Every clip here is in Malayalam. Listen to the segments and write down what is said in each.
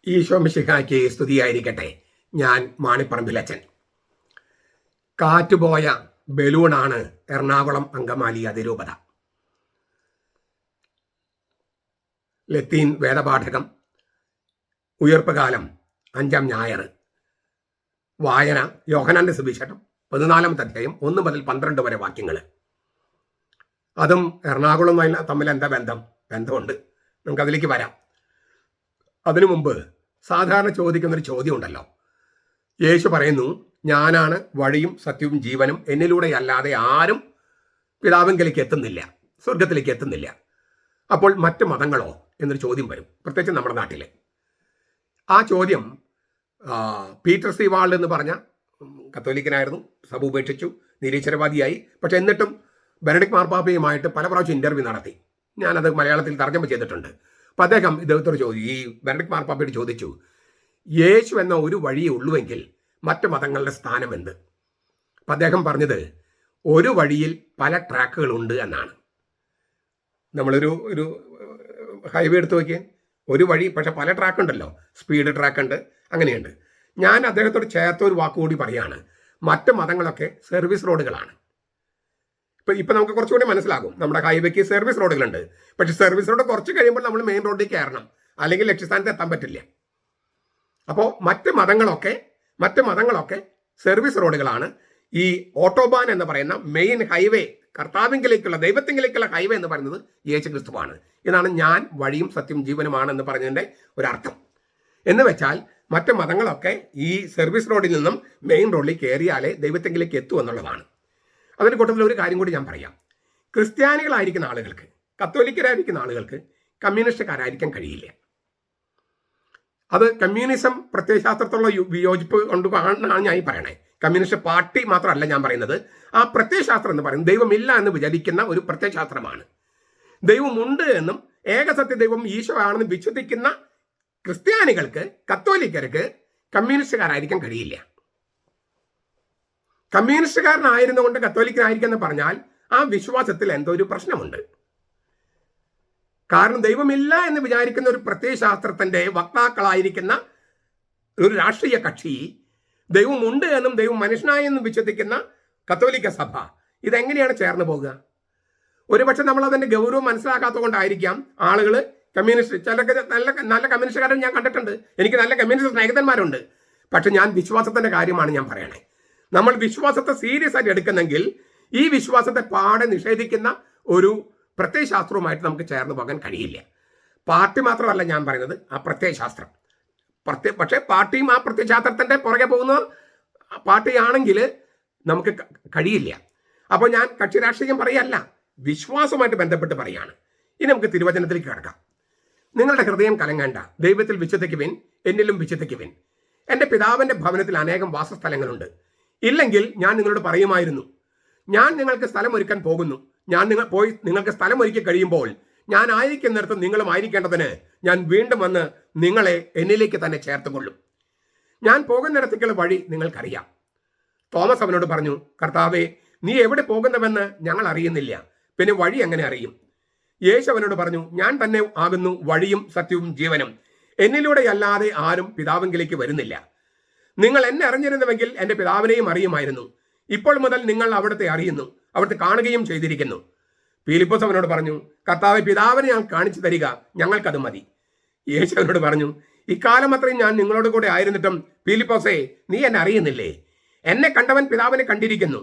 ഈശോ മിശിഹായ്ക്ക് സ്തുതിയായിരിക്കട്ടെ. ഞാൻ മാണിപ്പറമ്പിലച്ചൻ. കാറ്റുപോയ ബലൂണാണ് എറണാകുളം അങ്കമാലി അതിരൂപത. ലത്തീൻ വേദപാഠകം, ഉയർപ്പുകാലം, 5-ാം ഞായർ. വായന യോഹന്നാന്റെ സുവിശേഷം 14-ാമത്തെ അധ്യായം 1 മുതൽ 12 വരെ വാക്യങ്ങൾ. അതും എറണാകുളം തമ്മിൽ എന്താ ബന്ധമുണ്ട്. നമുക്കതിലേക്ക് വരാം. അതിനു മുമ്പ് സാധാരണ ചോദിക്കുന്നൊരു ചോദ്യം ഉണ്ടല്ലോ. യേശു പറയുന്നു, ഞാനാണ് വഴിയും സത്യവും ജീവനും, എന്നിലൂടെ അല്ലാതെ ആരും പിതാവിങ്കലേക്ക് എത്തുന്നില്ല, സ്വർഗത്തിലേക്ക് എത്തുന്നില്ല. അപ്പോൾ മറ്റ് മതങ്ങളോ എന്നൊരു ചോദ്യം വരും, പ്രത്യേകിച്ച് നമ്മുടെ നാട്ടിൽ. ആ ചോദ്യം പീറ്റർ സി വാൾഡ് എന്ന് പറഞ്ഞ കത്തോലിക്കനായിരുന്നു, സഭ ഉപേക്ഷിച്ചു, നിരീശ്വരവാദിയായി. പക്ഷെ എന്നിട്ടും ബെനഡിക്ട് മാർപ്പാപ്പയുമായിട്ട് പല പ്രാവശ്യം ഇന്റർവ്യൂ നടത്തി. ഞാനത് മലയാളത്തിൽ തർജ്ജമ ചെയ്തിട്ടുണ്ട്. അപ്പം അദ്ദേഹം ഇദ്ദേഹത്തോട് ഈ ബെനഡിക്ട് മാർപ്പാപ്പയോട് ചോദിച്ചു, യേശു എന്ന ഒരു വഴിയേ ഉള്ളുവെങ്കിൽ മറ്റ് മതങ്ങളുടെ സ്ഥാനം എന്ത്? അപ്പം അദ്ദേഹം പറഞ്ഞത്, ഒരു വഴിയിൽ പല ട്രാക്കുകളുണ്ട് എന്നാണ്. നമ്മളൊരു ഹൈവേ എടുത്ത് നോക്കിയാൽ ഒരു വഴി, പക്ഷെ പല ട്രാക്ക് ഉണ്ടല്ലോ, സ്പീഡ് ട്രാക്ക് ഉണ്ട്, അങ്ങനെയുണ്ട്. ഞാൻ അദ്ദേഹത്തോട് ചേർത്ത ഒരു വാക്കുകൂടി പറയാണ്, മറ്റ് മതങ്ങളൊക്കെ സർവീസ് റോഡുകളാണ്. ഇപ്പം നമുക്ക് കുറച്ചുകൂടി മനസ്സിലാകും. നമ്മുടെ ഹൈവേക്ക് സർവീസ് റോഡുകളുണ്ട്, പക്ഷെ സർവീസ് റോഡ് കുറച്ച് കഴിയുമ്പോൾ നമ്മൾ മെയിൻ റോഡിലേക്ക് കയറണം, അല്ലെങ്കിൽ ലക്ഷ്യസ്ഥാനത്ത് എത്താൻ പറ്റില്ല. അപ്പോൾ മറ്റ് മതങ്ങളൊക്കെ സർവീസ് റോഡുകളാണ്. ഈ ഓട്ടോബാൻ എന്ന് പറയുന്ന മെയിൻ ഹൈവേ, കർത്താവിങ്കിലേക്കുള്ള, ദൈവത്തിങ്കിലേക്കുള്ള ഹൈവേ എന്ന് പറയുന്നത് യേശു ക്രിസ്തുവാണ്. ഇതാണ് ഞാൻ വഴിയും സത്യവും ജീവനുമാണ് എന്ന് പറഞ്ഞതിൻ്റെ ഒരർത്ഥം. എന്ന് വെച്ചാൽ മറ്റ് മതങ്ങളൊക്കെ ഈ സർവീസ് റോഡിൽ നിന്നും മെയിൻ റോഡിൽ കയറിയാലേ ദൈവത്തിങ്കിലേക്ക് എത്തൂ എന്നുള്ളതാണ്. അതിൻ്റെ കൂട്ടത്തിൽ ഒരു കാര്യം കൂടി ഞാൻ പറയാം. ക്രിസ്ത്യാനികളായിരിക്കുന്ന ആളുകൾക്ക്, കത്തോലിക്കരായിരിക്കുന്ന ആളുകൾക്ക് കമ്മ്യൂണിസ്റ്റുകാരായിരിക്കാൻ കഴിയില്ല. അത് കമ്മ്യൂണിസം പ്രത്യയശാസ്ത്രത്തിലുള്ള വിയോജിപ്പ് കൊണ്ടാണ് ഞാൻ ഈ പറയണേ. കമ്മ്യൂണിസ്റ്റ് പാർട്ടി മാത്രമല്ല ഞാൻ പറയുന്നത്. ആ പ്രത്യയശാസ്ത്രം എന്ന് പറയുന്നത് ദൈവമില്ല എന്ന് വിചാരിക്കുന്ന ഒരു പ്രത്യയശാസ്ത്രമാണ്. ദൈവമുണ്ട് എന്നും ഏകസത്യ ദൈവം ഈശോ ആണെന്ന് വിശ്വസിക്കുന്ന ക്രിസ്ത്യാനികൾക്ക്, കത്തോലിക്കർക്ക് കമ്മ്യൂണിസ്റ്റുകാരായിരിക്കാൻ കഴിയില്ല. കമ്മ്യൂണിസ്റ്റുകാരനായിരുന്നുകൊണ്ട് കത്തോലിക്കനായിരിക്കുമെന്ന് പറഞ്ഞാൽ ആ വിശ്വാസത്തിൽ എന്തോ ഒരു പ്രശ്നമുണ്ട്. കാരണം ദൈവമില്ല എന്ന് വിചാരിക്കുന്ന ഒരു പ്രത്യയശാസ്ത്രത്തിന്റെ വക്താക്കളായിരിക്കുന്ന ഒരു രാഷ്ട്രീയ കക്ഷി, ദൈവമുണ്ട് എന്നും ദൈവം മനുഷ്യനായെന്നും വിശ്വസിക്കുന്ന കത്തോലിക്ക സഭ, ഇതെങ്ങനെയാണ് ചേർന്ന് പോകുക? ഒരുപക്ഷെ നമ്മൾ അതിന്റെ ഗൗരവം മനസ്സിലാക്കാത്തത് കൊണ്ടായിരിക്കാം ആളുകൾ കമ്മ്യൂണിസ്റ്റ്, ചിലർക്ക് നല്ല കമ്മ്യൂണിസ്റ്റുകാരൻ ഞാൻ കണ്ടിട്ടുണ്ട്, എനിക്ക് നല്ല കമ്മ്യൂണിസ്റ്റ് സ്നേഹിതന്മാരുണ്ട്. പക്ഷെ ഞാൻ വിശ്വാസത്തിന്റെ കാര്യമാണ് ഞാൻ പറയണേ. നമ്മൾ വിശ്വാസത്തെ സീരിയസ് ആയിട്ട് എടുക്കുന്നെങ്കിൽ ഈ വിശ്വാസത്തെ പാടെ നിഷേധിക്കുന്ന ഒരു പ്രത്യയശാസ്ത്രവുമായിട്ട് നമുക്ക് ചേർന്ന് പോകാൻ കഴിയില്ല. പാർട്ടി മാത്രമല്ല ഞാൻ പറയുന്നത്, ആ പ്രത്യയശാസ്ത്രം. പക്ഷേ പാർട്ടിയും ആ പ്രത്യയശാസ്ത്രത്തിൻ്റെ പുറകെ പോകുന്ന പാർട്ടിയാണെങ്കിൽ നമുക്ക് കഴിയില്ല. അപ്പോൾ ഞാൻ കക്ഷി രാഷ്ട്രീയം പറയല്ല, വിശ്വാസവുമായിട്ട് ബന്ധപ്പെട്ട് പറയാണ്. ഇനി നമുക്ക് തിരുവചനത്തിലേക്ക് കിടക്കാം. നിങ്ങളുടെ ഹൃദയം കലങ്ങേണ്ട, ദൈവത്തിൽ വിശ്വസിക്കുവിൻ, എന്നിലും വിശ്വസിക്കുവിൻ. എൻ്റെ പിതാവിൻ്റെ ഭവനത്തിൽ അനേകം വാസസ്ഥലങ്ങളുണ്ട്. ഇല്ലെങ്കിൽ ഞാൻ നിങ്ങളോട് പറയുമായിരുന്നു. ഞാൻ നിങ്ങൾക്ക് സ്ഥലം ഒരുക്കാൻ പോകുന്നു. ഞാൻ നിങ്ങൾക്ക് സ്ഥലം ഒരുക്കി കഴിയുമ്പോൾ ഞാൻ ആയിരിക്കുന്നിടത്ത് നിങ്ങളും ആയിരിക്കേണ്ടതിന് ഞാൻ വീണ്ടും വന്ന് നിങ്ങളെ എന്നിലേക്ക് തന്നെ ചേർത്തുകൊള്ളും. ഞാൻ പോകുന്നിടത്തേക്കുള്ള വഴി നിങ്ങൾക്കറിയാം. തോമസ് അവനോട് പറഞ്ഞു, കർത്താവേ, നീ എവിടെ പോകുന്നവെന്ന് ഞങ്ങൾ അറിയുന്നില്ല, പിന്നെ വഴി എങ്ങനെ അറിയും? യേശു അവനോട് പറഞ്ഞു, ഞാൻ തന്നെ ആകുന്നു വഴിയും സത്യവും ജീവനും, എന്നിലൂടെ അല്ലാതെ ആരും പിതാവിങ്കിലേക്ക് വരുന്നില്ല. നിങ്ങൾ എന്നെ അറിഞ്ഞിരുന്നുവെങ്കിൽ എൻ്റെ പിതാവിനെയും അറിയുമായിരുന്നു. ഇപ്പോൾ മുതൽ നിങ്ങൾ അവിടുത്തെ അറിയുന്നു, അവിടുത്തെ കാണുകയും ചെയ്തിരിക്കുന്നു. ഫിലിപ്പോസ് അവനോട് പറഞ്ഞു, കർത്താവേ, പിതാവിനെ ഞാൻ കാണിച്ചു തരിക, ഞങ്ങൾക്കത് മതി. യേശു അവനോട് പറഞ്ഞു, ഇക്കാലം അത്രയും ഞാൻ നിങ്ങളോട് കൂടെ ആയിരുന്നിട്ടും ഫിലിപ്പോസേ, നീ എന്നെ അറിയുന്നില്ലേ? എന്നെ കണ്ടവൻ പിതാവിനെ കണ്ടിരിക്കുന്നു.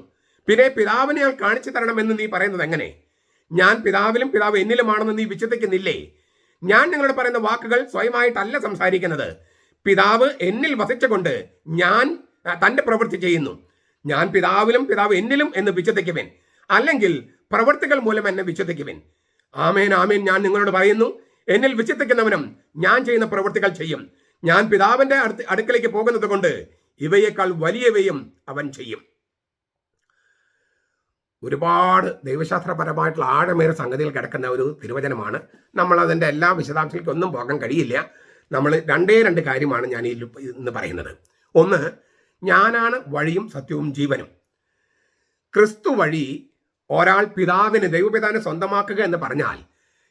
പിന്നെ പിതാവിനെ ഞാൻ കാണിച്ചു തരണമെന്ന് നീ പറയുന്നത് എങ്ങനെ? ഞാൻ പിതാവിലും പിതാവ് എന്നിലുമാണെന്ന് നീ വിശ്വസിക്കുന്നില്ലേ? ഞാൻ നിങ്ങളോട് പറയുന്ന വാക്കുകൾ സ്വയമായിട്ടല്ല സംസാരിക്കുന്നത്. പിതാവ് എന്നിൽ വസിച്ചുകൊണ്ട് ഞാൻ തൻ്റെ പ്രവൃത്തി ചെയ്യുന്നു. ഞാൻ പിതാവിലും പിതാവ് എന്നിലും എന്ന് വിശ്വസിക്കുവിൻ, അല്ലെങ്കിൽ പ്രവൃത്തികൾ മൂലം എന്നെ വിശ്വസിക്കുവിൻ. ആമേൻ ആമേൻ, ഞാൻ നിങ്ങളോട് പറയുന്നു, എന്നിൽ വിശ്വസിക്കുന്നവനും ഞാൻ ചെയ്യുന്ന പ്രവൃത്തികൾ ചെയ്യും. ഞാൻ പിതാവിന്റെ അടുക്കലേക്ക് പോകുന്നത് കൊണ്ട് ഇവയേക്കാൾ വലിയവയും അവൻ ചെയ്യും. ഒരുപാട് ദൈവശാസ്ത്രപരമായിട്ടുള്ള ആഴമേറെ സംഗതികൾ കിടക്കുന്ന ഒരു തിരുവചനമാണ്. നമ്മൾ അതിൻ്റെ എല്ലാ വിശദാംശങ്ങൾക്കും ഒന്നും പോകാൻ കഴിയില്ല. നമ്മൾ രണ്ട് കാര്യമാണ് ഞാൻ ഇന്ന് പറയുന്നത്. ഒന്ന്, ഞാനാണ് വഴിയും സത്യവും ജീവനും. ക്രിസ്തു വഴി ഒരാൾ ദൈവപിതാവിനെ സ്വന്തമാക്കുക എന്ന് പറഞ്ഞാൽ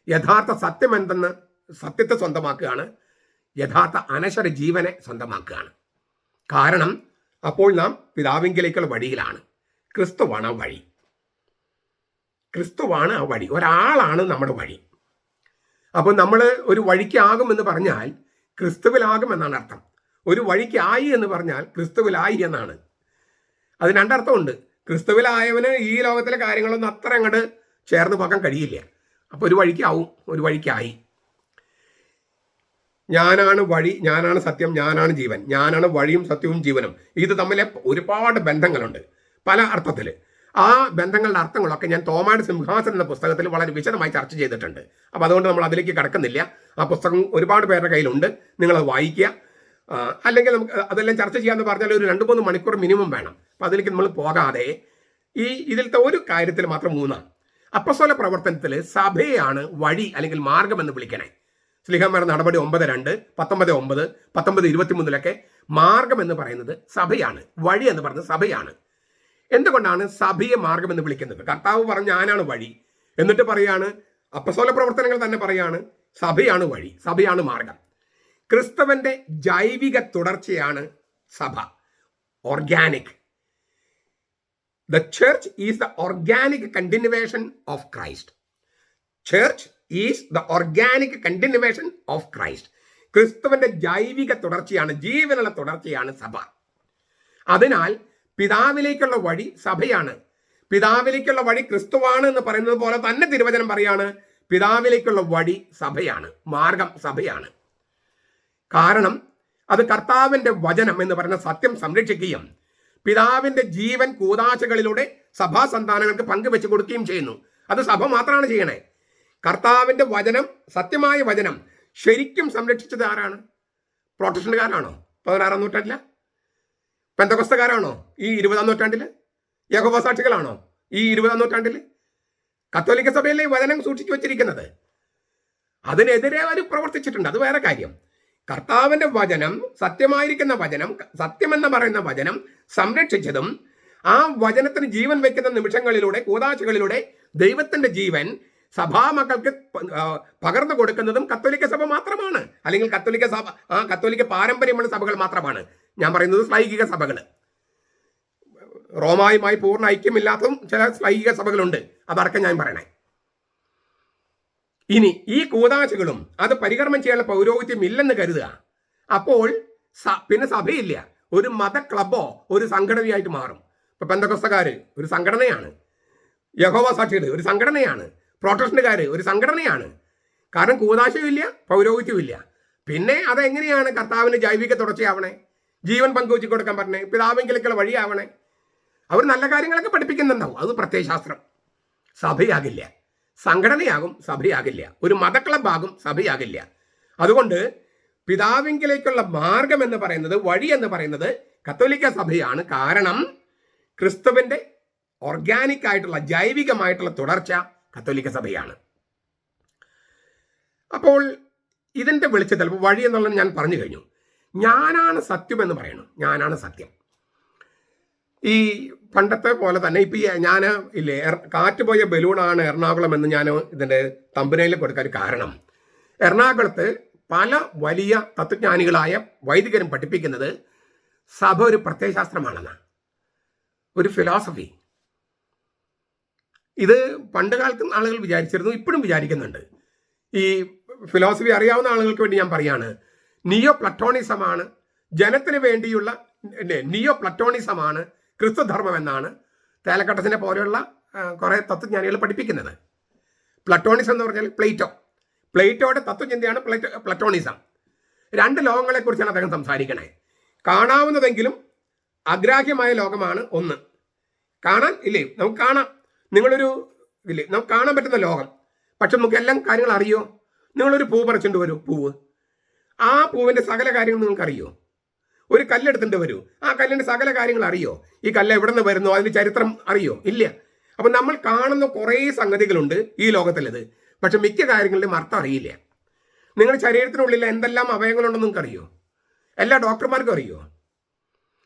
യഥാർത്ഥ സത്യം എന്തെന്ന്, സത്യത്തെ സ്വന്തമാക്കുകയാണ്. യഥാർത്ഥ അനശ്വര ജീവനെ സ്വന്തമാക്കുകയാണ്. കാരണം അപ്പോൾ നാം പിതാവിങ്കിലേക്കുള്ള വഴിയിലാണ്. ക്രിസ്തുവാണ് ആ വഴി. ക്രിസ്തുവാണ് ആ വഴി. ഒരാളാണ് നമ്മുടെ വഴി. അപ്പോൾ നമ്മൾ ഒരു വഴിക്കാകുമെന്ന് പറഞ്ഞാൽ ക്രിസ്തുവിലാകും എന്നാണ് അർത്ഥം. ഒരു വഴിക്കായി എന്ന് പറഞ്ഞാൽ ക്രിസ്തുവിലായി എന്നാണ്. അത് രണ്ടർത്ഥമുണ്ട്. ക്രിസ്തുവിലായവന് ഈ ലോകത്തിലെ കാര്യങ്ങളൊന്നും അത്ര അങ്ങോട്ട് ചേർന്ന് പോകാൻ കഴിയില്ല. അപ്പോൾ ഒരു വഴിക്കാവും, ഒരു വഴിക്കായി. ഞാനാണ് വഴി, ഞാനാണ് സത്യം, ഞാനാണ് ജീവൻ. ഞാനാണ് വഴിയും സത്യവും ജീവനും. ഇത് തമ്മിലെ ഒരുപാട് ബന്ധങ്ങളുണ്ട് പല അർത്ഥത്തിൽ. ആ ബന്ധങ്ങളുടെ അർത്ഥങ്ങളൊക്കെ ഞാൻ തോമായുടെ സിംഹാസനം എന്ന പുസ്തകത്തിൽ വളരെ വിശദമായി ചർച്ച ചെയ്തിട്ടുണ്ട്. അപ്പോൾ അതുകൊണ്ട് നമ്മൾ അതിലേക്ക് കടക്കുന്നില്ല. ആ പുസ്തകം ഒരുപാട് പേരുടെ കയ്യിലുണ്ട്, നിങ്ങളത് വായിക്കുക. അല്ലെങ്കിൽ നമുക്ക് അതെല്ലാം ചർച്ച ചെയ്യാമെന്ന് പറഞ്ഞാൽ ഒരു 2-3 മണിക്കൂർ മിനിമം വേണം. അപ്പോൾ അതിലേക്ക് നമ്മൾ പോകാതെ ഇതിലത്തെ ഒരു കാര്യത്തിൽ മാത്രം മൂന്നാണ്. അപ്പസ്തോല പ്രവർത്തനത്തിൽ സഭയാണ് വഴി അല്ലെങ്കിൽ മാർഗം എന്ന് വിളിക്കണേ. സ്ലീഹന്മാരുടെ നടപടി 9:2, 19:9, 19:23 മാർഗം എന്ന് പറയുന്നത് സഭയാണ്, വഴി എന്ന് പറയുന്നത് സഭയാണ്. എന്തുകൊണ്ടാണ് സഭയെ മാർഗം എന്ന് വിളിക്കുന്നത്? കർത്താവ് പറഞ്ഞ ഞാനാണ് വഴി, എന്നിട്ട് പറയാണ്, അപ്പസ്തോല പ്രവർത്തനങ്ങൾ തന്നെ പറയാണ് സഭയാണ് വഴി, സഭയാണ് മാർഗം. ക്രിസ്തുവിന്റെ ജൈവിക തുടർച്ചയാണ് സഭ, organic. The church is the organic continuation of Christ. Church is the organic continuation of Christ. ക്രിസ്തുവിന്റെ ജൈവിക തുടർച്ചയാണ്, ജീവനുള്ള തുടർച്ചയാണ് സഭ. അതിനാൽ പിതാവിലേക്കുള്ള വഴി സഭയാണ്. പിതാവിലേക്കുള്ള വഴി ക്രിസ്തുവാണ് എന്ന് പറയുന്നത് പോലെ തന്നെ തിരുവചനം പറയാണ് പിതാവിലേക്കുള്ള വഴി സഭയാണ്, മാർഗം സഭയാണ്. കാരണം അത് കർത്താവിന്റെ വചനം എന്ന് പറയുന്ന സത്യം സംരക്ഷിക്കുകയും പിതാവിന്റെ ജീവൻ കൂദാശകളിലൂടെ സഭാ സന്താനങ്ങൾക്ക് പങ്കുവെച്ച് കൊടുക്കുകയും ചെയ്യുന്നു. അത് സഭ മാത്രമാണ് ചെയ്യണേ. കർത്താവിന്റെ വചനം, സത്യമായ വചനം ശരിക്കും സംരക്ഷിച്ചത് ആരാണ്? പ്രൊട്ടസ്റ്റന്റുകാരാണോ 16-ാം നൂറ്റാണ്ടില്? പെന്തക്കോസ്തക്കാരാണോ ഈ 20-ാം നൂറ്റാണ്ടില്? യഹോവ സാക്ഷികളാണോ ഈ 20-ാം നൂറ്റാണ്ടില്? കത്തോലിക്ക സഭയിലെ വചനം സൂക്ഷിച്ചു വച്ചിരിക്കുന്നത്. അതിനെതിരെ അവർ പ്രവർത്തിച്ചിട്ടുണ്ട്, അത് വേറെ കാര്യം. കർത്താവിന്റെ വചനം, സത്യമായിരിക്കുന്ന വചനം, സത്യമെന്ന് പറയുന്ന വചനം സംരക്ഷിച്ചതും ആ വചനത്തിന് ജീവൻ വയ്ക്കുന്ന നിമിഷങ്ങളിലൂടെ, കൂദാശകളിലൂടെ ദൈവത്തിന്റെ ജീവൻ സഭാമക്കൾക്ക് പകർന്നു കൊടുക്കുന്നതും കത്തോലിക്ക സഭ മാത്രമാണ്. അല്ലെങ്കിൽ കത്തോലിക്ക സഭ, കത്തോലിക്ക പാരമ്പര്യമുള്ള സഭകൾ മാത്രമാണ്. ഞാൻ പറയുന്നത് ശ്ലൈഹിക സഭകൾ. റോമായുമായി പൂർണ്ണ ഐക്യമില്ലാത്തതും ചില ശ്ലൈഹിക സഭകളുണ്ട്, അതടക്കം ഞാൻ പറയണേ. ഇനി ഈ കൂദാശകളും അത് പരികർമ്മം ചെയ്യാനുള്ള പൗരോഹിത്യം ഇല്ലെന്ന് കരുതുക. അപ്പോൾ പിന്നെ സഭയില്ല, ഒരു മത ക്ലബോ ഒരു സംഘടനയായിട്ട് മാറും. ഇപ്പൊ പെന്തക്കോസ്തക്കാര് ഒരു സംഘടനയാണ്, യഹോവ സാക്ഷികൾ ഒരു സംഘടനയാണ്, പ്രൊട്ടസ്റ്റന്റുകാര് ഒരു സംഘടനയാണ്. കാരണം കൂദാശയും ഇല്ല, പൗരോഹിത്യവും ഇല്ല. പിന്നെ അതെങ്ങനെയാണ് കർത്താവിന് ജൈവിക തുടർച്ചയാവണേ, ജീവൻ പങ്കുവെച്ച് കൊടുക്കാൻ പറഞ്ഞേ, പിതാവിങ്കിലേക്കുള്ള വഴിയാവണേ? അവർ നല്ല കാര്യങ്ങളൊക്കെ പഠിപ്പിക്കുന്നുണ്ടാവും, അത് പ്രത്യയശാസ്ത്രം. സഭയാകില്ല, സംഘടനയാകും, സഭയാകില്ല. ഒരു മത ക്ലബാകും, സഭയാകില്ല. അതുകൊണ്ട് പിതാവിങ്കിലേക്കുള്ള മാർഗം എന്ന് പറയുന്നത്, വഴി എന്ന് പറയുന്നത് കത്തോലിക്ക സഭയാണ്. കാരണം ക്രിസ്തുവിന്റെ ഓർഗാനിക് ആയിട്ടുള്ള, ജൈവികമായിട്ടുള്ള തുടർച്ച കത്തോലിക്ക സഭയാണ്. അപ്പോൾ ഇതിന്റെ വെളിച്ചത്തിൽ വഴി എന്നുള്ളത് ഞാൻ പറഞ്ഞു കഴിഞ്ഞു. ഞാനാണ് സത്യം എന്ന് പറയണം, ഞാനാണ് സത്യം. ഈ പണ്ടത്തെ പോലെ തന്നെ ഇപ്പം ഞാൻ ഇല്ലേ, കാറ്റുപോയ ബലൂണാണ് എറണാകുളം എന്ന് ഞാൻ ഇതിൻ്റെ തമ്പനയിൽ കൊടുക്കാൻ കാരണം, എറണാകുളത്ത് പല വലിയ തത്വജ്ഞാനികളായ വൈദികരും പഠിപ്പിക്കുന്നത് സഭ ഒരു പ്രത്യയശാസ്ത്രമാണെന്നാണ്, ഒരു ഫിലോസഫി. ഇത് പണ്ട് കാലത്ത് ആളുകൾ വിചാരിച്ചിരുന്നു, ഇപ്പോഴും വിചാരിക്കുന്നുണ്ട്. ഈ ഫിലോസഫി അറിയാവുന്ന ആളുകൾക്ക് വേണ്ടി ഞാൻ പറയാണ്, നിയോ പ്ലറ്റോണിസമാണ് ജനത്തിന് വേണ്ടിയുള്ള, നിയോ പ്ലറ്റോണിസമാണ് ക്രിസ്തുധർമ്മം എന്നാണ് തേലക്കട്ടസിനെ പോലെയുള്ള കുറേ തത്വജ്ഞാനികൾ പഠിപ്പിക്കുന്നത്. പ്ലറ്റോണിസം എന്ന് പറഞ്ഞാൽ പ്ലേറ്റോയുടെ തത്വചിന്തയാണ് പ്ലറ്റോണിസം. 2 ലോകങ്ങളെക്കുറിച്ചാണ് അദ്ദേഹം സംസാരിക്കണേ. കാണാവുന്നതെങ്കിലും അഗ്രാഹ്യമായ ലോകമാണ് ഒന്ന്. കാണാൻ ഇല്ലേ, നമുക്ക് കാണാം, നിങ്ങളൊരു ഇല്ലേ, നമുക്ക് കാണാൻ പറ്റുന്ന ലോകം. പക്ഷെ നമുക്ക് എല്ലാം കാര്യങ്ങൾ അറിയോ? നിങ്ങളൊരു പൂ പറിച്ചുകൊണ്ട് വരൂ, പൂവ്, ആ പൂവിൻ്റെ സകല കാര്യങ്ങൾ നിങ്ങൾക്കറിയോ? ഒരു കല്ലെടുത്തിട്ട് വരൂ, ആ കല്ലിൻ്റെ സകല കാര്യങ്ങൾ അറിയോ? ഈ കല്ല് എവിടെ നിന്ന് വരുന്നു, അതിൻ്റെ ചരിത്രം അറിയോ? ഇല്ല. അപ്പം നമ്മൾ കാണുന്ന കുറേ സംഗതികളുണ്ട് ഈ ലോകത്തിലത്, പക്ഷെ മിക്ക കാര്യങ്ങളുടെയും അർത്ഥം അറിയില്ല. നിങ്ങളുടെ ശരീരത്തിനുള്ളിൽ എന്തെല്ലാം അവയവങ്ങളുണ്ടെന്ന് നിങ്ങൾക്ക് അറിയോ? എല്ലാ ഡോക്ടർമാർക്കും അറിയോ?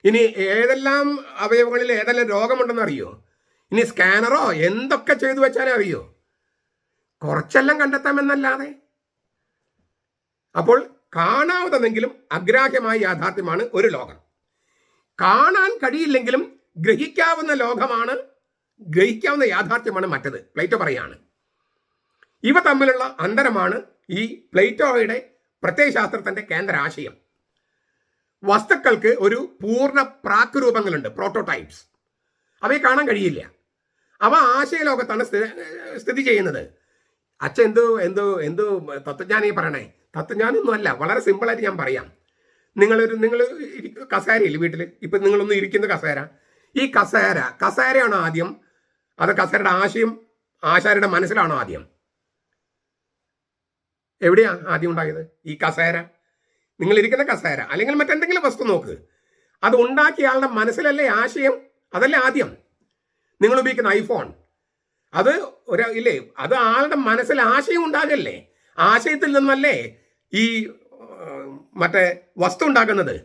ഇനി ഏതെല്ലാം അവയവങ്ങളിൽ ഏതെല്ലാം രോഗമുണ്ടെന്ന് അറിയോ? ഇനി സ്കാനറോ എന്തൊക്കെ ചെയ്തു വെച്ചാലേ അറിയോ? കുറച്ചെല്ലാം കണ്ടെത്താമെന്നല്ലാതെ. അപ്പോൾ കാണാവുന്നതെങ്കിലും അഗ്രാഹ്യമായ യാഥാർത്ഥ്യമാണ് ഒരു ലോകം. കാണാൻ കഴിയില്ലെങ്കിലും ഗ്രഹിക്കാവുന്ന ലോകമാണ്, ഗ്രഹിക്കാവുന്ന യാഥാർത്ഥ്യമാണ് മറ്റത്. പ്ലേറ്റോ പറയാണ്. ഇവ തമ്മിലുള്ള അന്തരമാണ് ഈ പ്ലേറ്റോയുടെ പ്രത്യയശാസ്ത്രത്തിന്റെ കേന്ദ്ര ആശയം. വസ്തുക്കൾക്ക് ഒരു പൂർണ്ണ പ്രാക്രൂപങ്ങളുണ്ട്, പ്രോട്ടോടൈപ്സ്. അവയെ കാണാൻ കഴിയില്ല. അവ ആശയലോകത്താണ് സ്ഥിതി ചെയ്യുന്നത്. അച്ഛൻ എന്തോ തത്വജ്ഞാനി പറയണേ. തത്വജ്ഞാനൊന്നും അല്ല, വളരെ സിമ്പിളായിട്ട് ഞാൻ പറയാം. നിങ്ങൾ കസേരയില്ല വീട്ടിൽ, ഇപ്പം നിങ്ങളൊന്ന് ഇരിക്കുന്ന കസേര, ഈ കസേരയാണോ ആദ്യം, അത് കസേരയുടെ ആശയം ആശാരിയുടെ മനസ്സിലാണോ ആദ്യം? എവിടെയാ ആദ്യം ഉണ്ടായത്? ഈ കസേര, നിങ്ങൾ ഇരിക്കുന്ന കസേര അല്ലെങ്കിൽ മറ്റെന്തെങ്കിലും വസ്തു നോക്ക്, അത് ഉണ്ടാക്കിയ ആളുടെ മനസ്സിലല്ലേ ആശയം? അതല്ലേ ആദ്യം? നിങ്ങൾ ഉപയോഗിക്കുന്ന ഐഫോൺ, അത് ഇല്ലേ, അത് ആളുടെ മനസ്സിൽ ആശയം ഉണ്ടാകല്ലേ? ആശയത്തിൽ നിന്നല്ലേ ഈ മറ്റേ വസ്തു ഉണ്ടാക്കുന്നത്.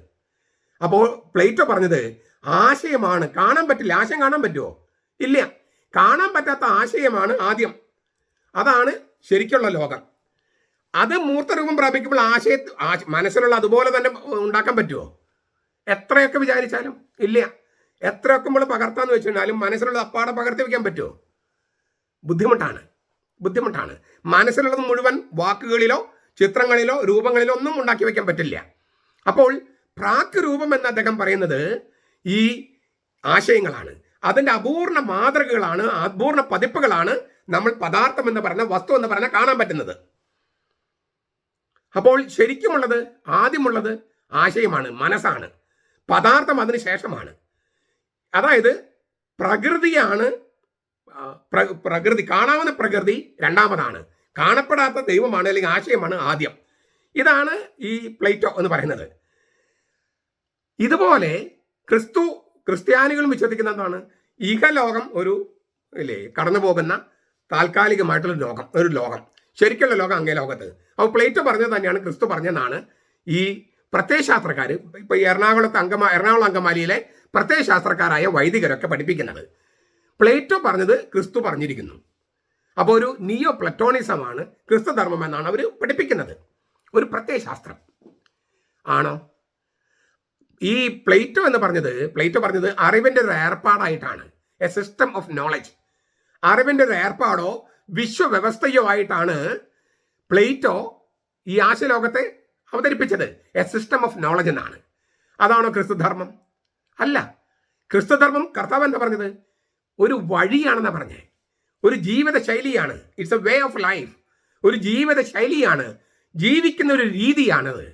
അപ്പോൾ പ്ലേറ്റോ പറഞ്ഞത് ആശയമാണ്, കാണാൻ പറ്റില്ല. ആശയം കാണാൻ പറ്റുമോ? ഇല്ല. കാണാൻ പറ്റാത്ത ആശയമാണ് ആദ്യം. അതാണ് ശരിക്കുള്ള ലോകം. അത് മൂർത്തരൂപം പ്രാപിക്കുമ്പോൾ മനസ്സിലുള്ള അതുപോലെ തന്നെ ഉണ്ടാക്കാൻ പറ്റുമോ? എത്രയൊക്കെ വിചാരിച്ചാലും ഇല്ല. എത്രയൊക്കെ നമ്മൾ പകർത്താന്ന് വെച്ച് കഴിഞ്ഞാലും മനസ്സിലുള്ള അപ്പാടെ പകർത്തി വയ്ക്കാൻ പറ്റുമോ? ബുദ്ധിമുട്ടാണ്. മനസ്സിലുള്ളത് മുഴുവൻ വാക്കുകളിലോ ചിത്രങ്ങളിലോ രൂപങ്ങളിലോ ഒന്നും ഉണ്ടാക്കി വയ്ക്കാൻ പറ്റില്ല. അപ്പോൾ പ്രാക് രൂപം എന്ന് അദ്ദേഹം പറയുന്നത് ഈ ആശയങ്ങളാണ്. അതിൻ്റെ അപൂർണ മാതൃകകളാണ്, അപൂർണ പതിപ്പുകളാണ് നമ്മൾ പദാർത്ഥം എന്ന് പറഞ്ഞ, വസ്തു എന്ന് പറഞ്ഞാൽ കാണാൻ പറ്റുന്നത്. അപ്പോൾ ശരിക്കുമുള്ളത്, ആദ്യമുള്ളത് ആശയമാണ്, മനസ്സാണ്. പദാർത്ഥം അതിന് ശേഷമാണ്. അതായത് പ്രകൃതിയാണ്, പ്രകൃതി, കാണാവുന്ന പ്രകൃതി രണ്ടാമതാണ്, കാണപ്പെടാത്ത ദൈവമാണ് അല്ലെങ്കിൽ ആശയമാണ് ആദ്യം. ഇതാണ് ഈ പ്ലേറ്റോ എന്ന് പറയുന്നത്. ഇതുപോലെ ക്രിസ്ത്യാനികളും വിശ്വസിക്കുന്ന എന്താണ്? ഇഹലോകം കടന്നു പോകുന്ന താൽക്കാലികമായിട്ടുള്ള ഒരു ലോകം, ശരിക്കുള്ള ലോകം അങ്ങേ ലോകത്ത്. അപ്പോൾ പ്ലേറ്റോ പറഞ്ഞത് തന്നെയാണ് ക്രിസ്തു പറഞ്ഞതെന്നാണ് ഈ പ്രത്യയശാസ്ത്രക്കാർ, ഇപ്പൊ എറണാകുളം അങ്കമാലിയിലെ പ്രത്യയശാസ്ത്രക്കാരായ വൈദികരൊക്കെ പഠിപ്പിക്കുന്നത്. പ്ലേറ്റോ പറഞ്ഞത് ക്രിസ്തു പറഞ്ഞിരിക്കുന്നു. അപ്പോൾ ഒരു നിയോ പ്ലറ്റോണിസമാണ് ക്രിസ്തുധർമ്മം എന്നാണ് അവർ പഠിപ്പിക്കുന്നത്. ഒരു പ്രത്യയശാസ്ത്രം ആണോ? ഈ പ്ലേറ്റോ പറഞ്ഞത് അറിവിന്റെ ഒരു ഏർപ്പാടായിട്ടാണ്, എ സിസ്റ്റം ഓഫ് നോളജ്. അറിവിന്റെ ഒരു ഏർപ്പാടോ വിശ്വവ്യവസ്ഥയോ ആയിട്ടാണ് പ്ലേറ്റോ ഈ ആശയലോകത്തെ അവതരിപ്പിച്ചത്. എ സിസ്റ്റം ഓഫ് നോളജ് എന്നാണ്. അതാണോ ക്രിസ്തുധർമ്മം? അല്ല. ക്രിസ്തുധർമ്മം കർത്താവ് എന്താ പറഞ്ഞത്? ഒരു വഴിയാണെന്നാ പറഞ്ഞേ, ഒരു ജീവിത ശൈലിയാണ്. It's a way of life. ഒരു ജീവിത ശൈലിയാണ്, ജീവിക്കുന്ന ഒരു രീതിയാണത്.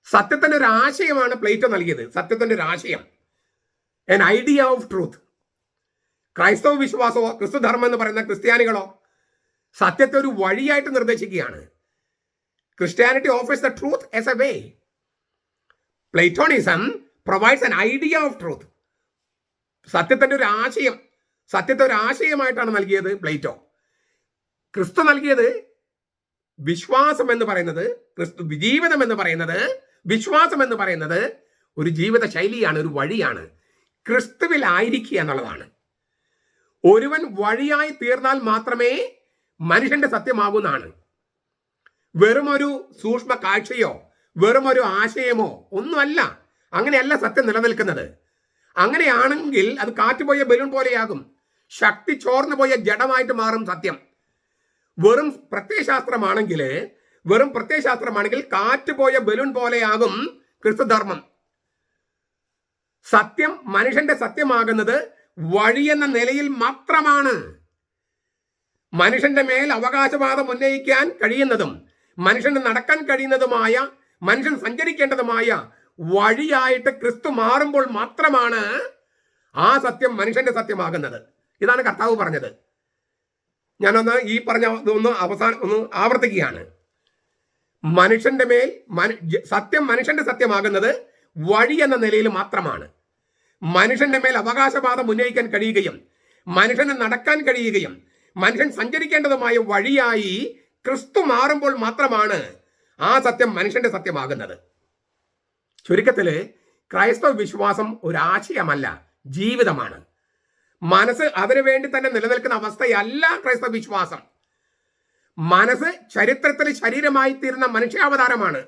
സത്യത്തിന്റെ ഒരു ആശയമാണ് പ്ലേറ്റോ നൽകിയത്. സത്യത്തിന്റെ ഒരു ആശയം, എൻ ഐഡിയ ഓഫ് ട്രൂത്ത്. ക്രൈസ്തവ വിശ്വാസമോ ക്രിസ്തുധർമ്മം എന്ന് പറയുന്ന ക്രിസ്ത്യാനികളോ സത്യത്തെ ഒരു വഴിയായിട്ട് നിർദ്ദേശിക്കുകയാണ്. Christianity offers the truth as a way. Platonism provides an idea of truth. സത്യത്തിന്റെ ഒരു ആശയം, സത്യത്തെ ഒരു ആശയമായിട്ടാണ് നൽകിയത് പ്ലേറ്റോ. ക്രിസ്തു നൽകിയത് വിശ്വാസം എന്ന് പറയുന്നത്, ജീവിതം എന്ന് പറയുന്നത്, വിശ്വാസം എന്ന് പറയുന്നത് ഒരു ജീവിത ശൈലിയാണ്, ഒരു വഴിയാണ്. ക്രിസ്തുവിലായിരിക്കുക എന്നുള്ളതാണ്. ഒരുവൻ വഴിയായി തീർന്നാൽ മാത്രമേ മനുഷ്യന്റെ സത്യമാകുന്നതാണ്. വെറുമൊരു സൂക്ഷ്മ കാഴ്ചയോ വെറുമൊരു ആശയമോ ഒന്നുമല്ല. അങ്ങനെയല്ല സത്യം നിലനിൽക്കുന്നത്. അങ്ങനെയാണെങ്കിൽ അത് കാറ്റുപോയ ബലൂൺ പോലെയാകും. ശക്തി ചോർന്നു പോയ ജഡമായിട്ട് മാറും സത്യം. വെറും പ്രത്യയശാസ്ത്രമാണെങ്കിൽ കാറ്റുപോയ ബലൂൺ പോലെയാകും ക്രിസ്തുധർമ്മം. സത്യം, മനുഷ്യന്റെ സത്യമാകുന്നത് വഴിയെന്ന നിലയിൽ മാത്രമാണ്. മനുഷ്യന്റെ മേൽ അവകാശവാദം ഉന്നയിക്കാൻ കഴിയുന്നതും മനുഷ്യന് നടക്കാൻ കഴിയുന്നതുമായ, മനുഷ്യൻ സഞ്ചരിക്കേണ്ടതുമായ വഴിയായിട്ട് ക്രിസ്തു മാറുമ്പോൾ മാത്രമാണ് ആ സത്യം മനുഷ്യന്റെ സത്യമാകുന്നത്. ഇതാണ് കർത്താവ് പറഞ്ഞത്. ഞാനൊന്ന് ഈ പറഞ്ഞ ഒന്ന് ആവർത്തിക്കുകയാണ്. മനുഷ്യന്റെ മേൽ സത്യം, മനുഷ്യന്റെ സത്യമാകുന്നത് വഴി എന്ന നിലയിൽ മാത്രമാണ്. മനുഷ്യന്റെ മേൽ അവകാശവാദം ഉന്നയിക്കാൻ കഴിയുകയും മനുഷ്യന് നടക്കാൻ കഴിയുകയും മനുഷ്യൻ സഞ്ചരിക്കേണ്ടതുമായ വഴിയായി ക്രിസ്തു മാറുമ്പോൾ മാത്രമാണ് ആ സത്യം മനുഷ്യന്റെ സത്യമാകുന്നത്. ചുരുക്കത്തില് ക്രൈസ്തവ വിശ്വാസം ഒരു ആശയമല്ല, ജീവിതമാണ്. മനസ്സ് അതിനു വേണ്ടി തന്നെ നിലനിൽക്കുന്ന അവസ്ഥയല്ല ക്രൈസ്തവ വിശ്വാസം. മനസ്സ് ചരിത്രത്തിൽ ശരീരമായി തീർന്ന മനുഷ്യാവതാരമാണ്.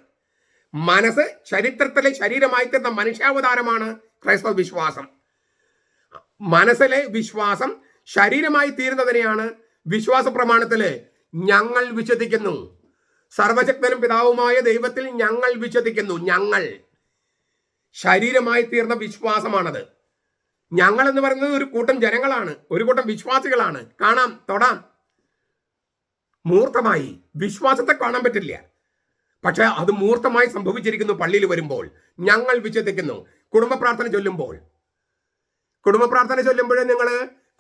മനസ്സ് ചരിത്രത്തിലെ ശരീരമായി തീർന്ന മനുഷ്യാവതാരമാണ് ക്രൈസ്തവ വിശ്വാസം. മനസ്സിലെ വിശ്വാസം ശരീരമായി തീരുന്നതിനെയാണ് വിശ്വാസ പ്രമാണത്തില് ഞങ്ങൾ വിശ്വസിക്കുന്നു. സർവശക്തനും പിതാവുമായ ദൈവത്തിൽ ഞങ്ങൾ വിശ്വസിക്കുന്നു. ഞങ്ങൾ ശരീരമായി തീർന്ന വിശ്വാസമാണത്. ഞങ്ങൾ എന്ന് പറയുന്നത് ഒരു കൂട്ടം ജനങ്ങളാണ്, ഒരു കൂട്ടം വിശ്വാസികളാണ്. കാണാം, തൊടാം, മൂർത്തമായി വിശ്വാസത്തെ കാണാൻ പറ്റില്ല. പക്ഷെ അത് മൂർത്തമായി സംഭവിച്ചിരിക്കുന്നു. പള്ളിയിൽ വരുമ്പോൾ ഞങ്ങൾ വിശ്വസിക്കുന്നു. കുടുംബ പ്രാർത്ഥന ചൊല്ലുമ്പോഴേ നിങ്ങൾ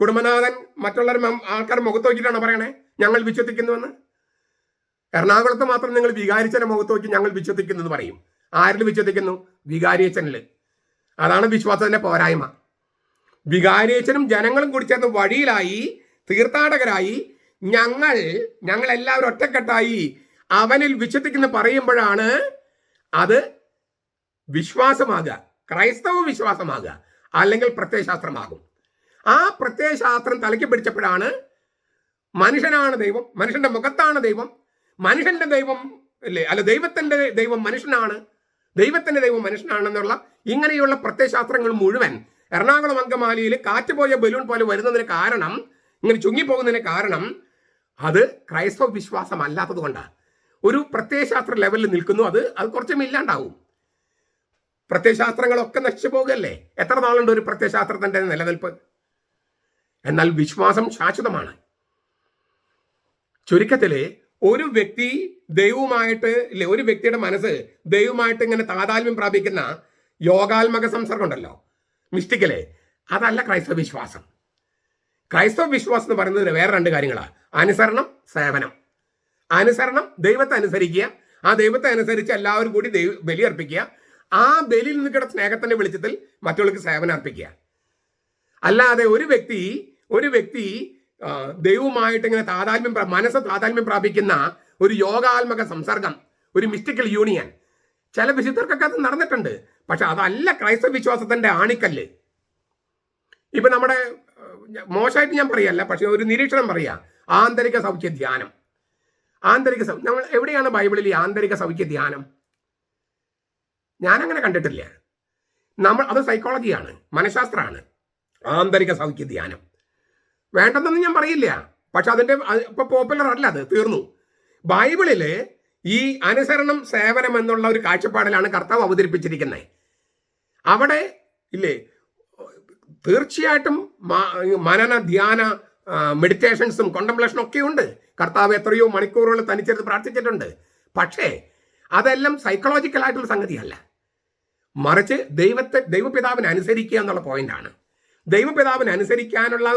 കുടുംബനാഥൻ മറ്റുള്ള ആൾക്കാർ മുഖത്ത് നോക്കിയിട്ടാണ് പറയണേ ഞങ്ങൾ വിശ്വസിക്കുന്നുവെന്ന്. എറണാകുളത്ത് മാത്രം നിങ്ങൾ വികാരിച്ചന്റെ മുഖത്ത് നോക്കി ഞങ്ങൾ വിശ്വസിക്കുന്നു എന്ന് പറയും. ആരിൽ വിശ്വസിക്കുന്നു? വികാരിയച്ചനിൽ. അതാണ് വിശ്വാസത്തിന്റെ പോരായ്മ. വികാരിയച്ചനും ജനങ്ങളും കൂടി ചേർന്ന് വഴിയിലായി, തീർത്ഥാടകരായി, ഞങ്ങൾ എല്ലാവരും ഒറ്റക്കെട്ടായി അവനിൽ വിശ്വസിക്കുന്ന പറയുമ്പോഴാണ് അത് വിശ്വാസമാകുക, ക്രൈസ്തവ വിശ്വാസമാകുക, അല്ലെങ്കിൽ പ്രത്യയശാസ്ത്രമാകും. ആ പ്രത്യയശാസ്ത്രം തലയ്ക്ക് പിടിച്ചപ്പോഴാണ് മനുഷ്യനാണ് ദൈവം, മനുഷ്യന്റെ മുഖത്താണ് ദൈവം, മനുഷ്യന്റെ ദൈവം അല്ലേ, അല്ല ദൈവത്തിന്റെ ദൈവം മനുഷ്യനാണ്, ദൈവത്തിന്റെ ദൈവം മനുഷ്യനാണെന്നുള്ള ഇങ്ങനെയുള്ള പ്രത്യയശാസ്ത്രങ്ങൾ മുഴുവൻ എറണാകുളം അങ്കമാലിയിൽ കാറ്റ് പോയ ബലൂൺ പോലെ വരുന്നതിന് കാരണം, ഇങ്ങനെ ചുങ്ങിപ്പോകുന്നതിന് കാരണം അത് ക്രൈസ്തവ വിശ്വാസം അല്ലാത്തത് കൊണ്ടാണ്. ഒരു പ്രത്യയശാസ്ത്ര ലെവലിൽ നിൽക്കുന്നു. അത് കുറച്ചും ഇല്ലാണ്ടാവും. പ്രത്യയശാസ്ത്രങ്ങളൊക്കെ നശിച്ചു പോകുകയല്ലേ. എത്ര നാളുണ്ട് ഒരു പ്രത്യയശാസ്ത്രത്തിന്റെ നിലനിൽപ്പ്? എന്നാൽ വിശ്വാസം ശാശ്വതമാണ്. ചുരുക്കത്തില് ഒരു വ്യക്തി ദൈവവുമായിട്ട് ഇല്ലേ, ഒരു വ്യക്തിയുടെ മനസ്സ് ദൈവവുമായിട്ട് ഇങ്ങനെ താതാത്മ്യം പ്രാപിക്കുന്ന യോഗാത്മക സംസർഗം ഉണ്ടല്ലോ, മിസ്റ്റിക്കല്, അതല്ല ക്രൈസ്തവ വിശ്വാസം. ക്രൈസ്തവ വിശ്വാസം എന്ന് പറയുന്നത് വേറെ രണ്ട് കാര്യങ്ങളാണ്: അനുസരണം, സേവനം. അനുസരണം, ദൈവത്തെ അനുസരിക്കുക, ആ ദൈവത്തെ അനുസരിച്ച് എല്ലാവരും കൂടി ബലിയർപ്പിക്കുക, ആ ബലിയിൽ നിന്ന് കിടന്ന സ്നേഹത്തിന്റെ വെളിച്ചത്തിൽ മറ്റുള്ളവർക്ക് സേവനം അർപ്പിക്കുക. അല്ലാതെ ഒരു വ്യക്തി ദൈവവുമായിട്ട് ഇങ്ങനെ മനസ്സ് താതാത്മ്യം പ്രാപിക്കുന്ന ഒരു യോഗാത്മക സംസർഗം, ഒരു മിസ്റ്റിക്കൽ യൂണിയൻ, ചില വിശുദ്ധർക്കൊക്കെ അത് നടന്നിട്ടുണ്ട്. പക്ഷെ അതല്ല ക്രൈസ്തവ വിശ്വാസത്തിന്റെ ആണിക്കല്ല്. ഇപ്പൊ നമ്മുടെ മോശമായിട്ട് ഞാൻ പറയല്ല, പക്ഷെ ഒരു നിരീക്ഷണം പറയാ, ആന്തരിക സൗഖ്യ ധ്യാനം. നമ്മൾ എവിടെയാണ് ബൈബിളിൽ ഈ ആന്തരിക സൗഖ്യ ധ്യാനം? ഞാനങ്ങനെ കണ്ടിട്ടില്ല. അത് സൈക്കോളജിയാണ്, മനഃശാസ്ത്രമാണ്. ആന്തരിക സൗഖ്യ ധ്യാനം വേണ്ടെന്നൊന്നും ഞാൻ പറയില്ല, പക്ഷെ അതിന്റെ ഇപ്പൊ പോപ്പുലർ അല്ല, അത് തീർന്നു. ബൈബിളില് ഈ അനുസരണം, സേവനം എന്നുള്ള ഒരു കാഴ്ചപ്പാടിലാണ് കർത്താവ് അവതരിപ്പിച്ചിരിക്കുന്നത്. അവിടെ ഇല്ലേ, തീർച്ചയായിട്ടും മനന, ധ്യാന, മെഡിറ്റേഷൻസും കോണ്ടംപ്ലേഷനും ഒക്കെ ഉണ്ട്. കർത്താവ് എത്രയോ മണിക്കൂറുകൾ തനിച്ചെടുത്ത് പ്രാർത്ഥിച്ചിട്ടുണ്ട്. പക്ഷേ അതെല്ലാം സൈക്കോളജിക്കൽ ആയിട്ടുള്ള സംഗതിയല്ല, മറിച്ച് ദൈവപിതാവിനെ അനുസരിക്കുക എന്നുള്ള പോയിന്റാണ്. ദൈവപിതാവിനെ അനുസരിക്കാനുള്ള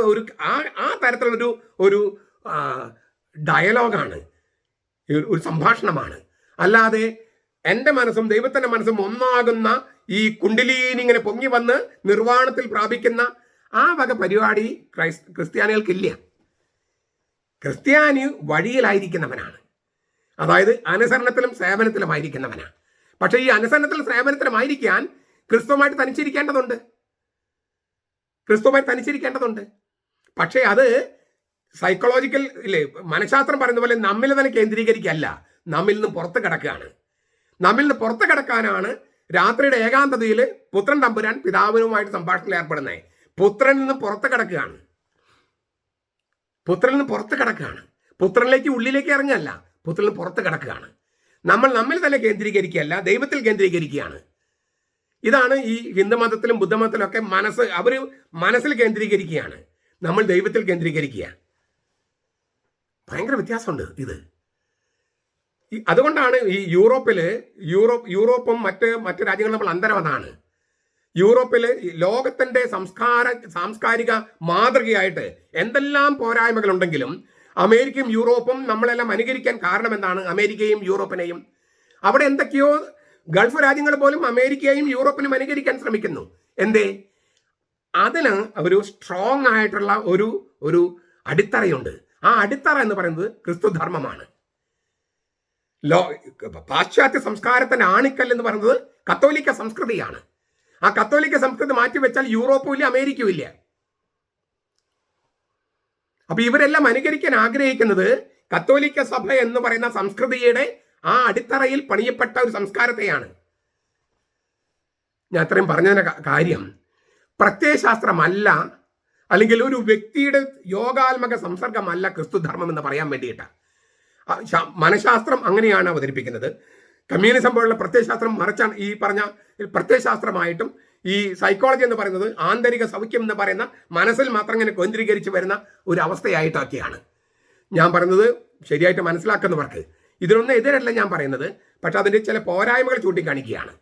ആ തരത്തിലുള്ളൊരു ഒരു ഡയലോഗാണ്, ഒരു സംഭാഷണമാണ്. അല്ലാതെ എൻ്റെ മനസ്സും ദൈവത്തിൻ്റെ മനസ്സും ഒന്നാകുന്ന ഈ കുണ്ടിലീനി ഇങ്ങനെ പൊങ്ങി വന്ന് നിർവ്വാണത്തിൽ പ്രാപിക്കുന്ന ആ വക പരിപാടി ക്രിസ്ത്യാനികൾക്കില്ല. ക്രിസ്ത്യാനി വഴിയിലായിരിക്കുന്നവനാണ്, അതായത് അനുസരണത്തിലും സേവനത്തിലുമായിരിക്കുന്നവനാണ്. പക്ഷെ ഈ അനുസരണത്തിലും സേവനത്തിലുമായിരിക്കാൻ ക്രിസ്തുവുമായിട്ട് തനിച്ചിരിക്കേണ്ടതുണ്ട്. പക്ഷേ അത് സൈക്കോളജിക്കൽ ഇല്ലേ, മനഃശാസ്ത്രം പറയുന്ന പോലെ നമ്മിൽ തന്നെ കേന്ദ്രീകരിക്കല്ല, നമ്മിൽ നിന്ന് പുറത്ത് കിടക്കുകയാണ്. നമ്മിൽ നിന്ന് പുറത്ത് കിടക്കാനാണ് രാത്രിയുടെ ഏകാന്തതയിൽ പുത്രൻ തമ്പുരാൻ പിതാവിനുമായിട്ട് സംഭാഷണത്തിൽ ഏർപ്പെടുന്നത്. പുത്രനിൽ നിന്ന് പുറത്ത് കിടക്കുകയാണ്. പുത്രനിലേക്ക് ഉള്ളിലേക്ക് ഇറങ്ങല്ല, പുത്രനിൽ പുറത്ത് കിടക്കുകയാണ്. നമ്മൾ നമ്മിൽ തന്നെ കേന്ദ്രീകരിക്കുകയല്ല, ദൈവത്തിൽ കേന്ദ്രീകരിക്കുകയാണ്. ഇതാണ് ഈ ഹിന്ദുമതത്തിലും ബുദ്ധമതത്തിലും ഒക്കെ അവർ മനസ്സിൽ കേന്ദ്രീകരിക്കുകയാണ്, നമ്മൾ ദൈവത്തിൽ കേന്ദ്രീകരിക്കുക. ഭയങ്കര വ്യത്യാസമുണ്ട് ഇത്. അതുകൊണ്ടാണ് ഈ യൂറോപ്പും മറ്റ് രാജ്യങ്ങളും നമ്മൾ അന്തരവതാണ്. യൂറോപ്പില് ലോകത്തിന്റെ സാംസ്കാരിക മാതൃകയായിട്ട് എന്തെല്ലാം പോരായ്മകളുണ്ടെങ്കിലും അമേരിക്കയും യൂറോപ്പും നമ്മളെല്ലാം അനുകരിക്കാൻ കാരണം എന്താണ്? അമേരിക്കയും യൂറോപ്പിനെയും. അവിടെ എന്തൊക്കെയോ ഗൾഫ് രാജ്യങ്ങൾ പോലും അമേരിക്കയും യൂറോപ്പിനും അനുകരിക്കാൻ ശ്രമിക്കുന്നു. എന്തേ? അതിന് ഒരു സ്ട്രോങ് ആയിട്ടുള്ള ഒരു അടിത്തറയുണ്ട്. ആ അടിത്തറ എന്ന് പറയുന്നത് ക്രിസ്തുധർമ്മമാണ്. പാശ്ചാത്യ സംസ്കാരത്തിന്റെ ആണിക്കൽ എന്ന് പറയുന്നത് കത്തോലിക്ക സംസ്കൃതിയാണ്. ആ കത്തോലിക്ക സംസ്കൃതി മാറ്റിവെച്ചാൽ യൂറോപ്പും ഇല്ല, അമേരിക്കയും ഇല്ല. അപ്പൊ ഇവരെല്ലാം അനുകരിക്കാൻ ആഗ്രഹിക്കുന്നത് കത്തോലിക്ക സഭ എന്ന് പറയുന്ന സംസ്കൃതിയുടെ ആ അടിത്തറയിൽ പണിയപ്പെട്ട ഒരു സംസ്കാരത്തെയാണ്. ഞാൻ അത്രയും പറഞ്ഞതിന്റെ കാര്യം പ്രത്യയശാസ്ത്രമല്ല, അല്ലെങ്കിൽ ഒരു വ്യക്തിയുടെ യോഗാത്മക സംസർഗമല്ല ക്രിസ്തുധർമ്മം എന്ന് പറയാൻ വേണ്ടിയിട്ടാണ്. മനഃശാസ്ത്രം അങ്ങനെയാണ് അവതരിപ്പിക്കുന്നത്. കമ്മ്യൂണിസം പോലുള്ള പ്രത്യയശാസ്ത്രം മറിച്ചാണ് ഈ പറഞ്ഞ പ്രത്യയശാസ്ത്രമായിട്ടും ഈ സൈക്കോളജി എന്ന് പറയുന്നത് ആന്തരിക സൗഖ്യം എന്ന് പറയുന്ന മനസ്സിൽ മാത്രം ഇങ്ങനെ കേന്ദ്രീകരിച്ച് വരുന്ന ഒരു അവസ്ഥയായിട്ടൊക്കെയാണ് ഞാൻ പറയുന്നത്. ശരിയായിട്ട് മനസ്സിലാക്കുന്നവർക്ക് ഇതിനൊന്നും എതിരല്ല ഞാൻ പറയുന്നത്, പക്ഷെ അതിൻ്റെ ചില പോരായ്മകൾ ചൂണ്ടിക്കാണിക്കുകയാണ്.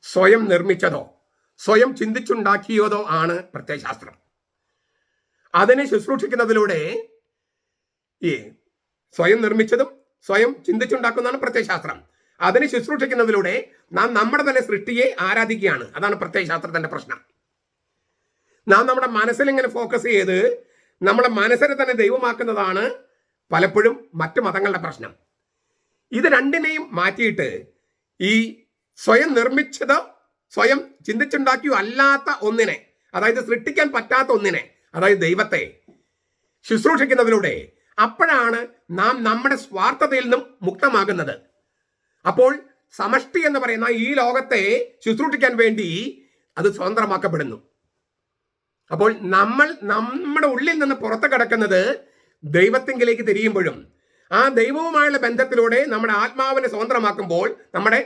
സ്വയം നിർമ്മിച്ചതോ സ്വയം ചിന്തിച്ചുണ്ടാക്കിയതോ ആണ് പ്രത്യയശാസ്ത്രം. അതിനെ ശുശ്രൂഷിക്കുന്നതിലൂടെ ഈ സ്വയം നിർമ്മിച്ചതും സ്വയം ചിന്തിച്ചുണ്ടാക്കുന്നതാണ് പ്രത്യയശാസ്ത്രം. അതിനെ ശുശ്രൂഷിക്കുന്നതിലൂടെ നാം നമ്മുടെ തന്നെ സൃഷ്ടിയെ ആരാധിക്കുകയാണ്. അതാണ് പ്രത്യയശാസ്ത്രത്തിന്റെ പ്രശ്നം. നാം നമ്മുടെ മനസ്സിൽ ഇങ്ങനെ ഫോക്കസ് ചെയ്ത് നമ്മുടെ മനസ്സിനെ തന്നെ ദൈവമാക്കുന്നതാണ് പലപ്പോഴും മറ്റു മതങ്ങളുടെ പ്രശ്നം. ഇത് രണ്ടിനെയും മാറ്റിയിട്ട് ഈ സ്വയം നിർമ്മിച്ചതോ സ്വയം ചിന്തിച്ചുണ്ടാക്കിയോ അല്ലാത്ത ഒന്നിനെ, അതായത് സൃഷ്ടിക്കാൻ പറ്റാത്ത ഒന്നിനെ, അതായത് ദൈവത്തെ ശുശ്രൂഷിക്കുന്നതിലൂടെ അപ്പോഴാണ് നാം നമ്മുടെ സ്വാർത്ഥതയിൽ നിന്നും മുക്തമാകുന്നത്. അപ്പോൾ സമഷ്ടി എന്ന് പറയുന്ന ഈ ലോകത്തെ ശുശ്രൂഷിക്കാൻ വേണ്ടി അത് സ്വതന്ത്രമാക്കപ്പെടുന്നു. അപ്പോൾ നമ്മൾ നമ്മുടെ ഉള്ളിൽ നിന്ന് പുറത്ത് കിടക്കുന്നത് ദൈവത്തിങ്കിലേക്ക് തിരിയുമ്പോഴും ആ ദൈവവുമായുള്ള ബന്ധത്തിലൂടെ നമ്മുടെ ആത്മാവിനെ സ്വതന്ത്രമാക്കുമ്പോൾ, നമ്മുടെ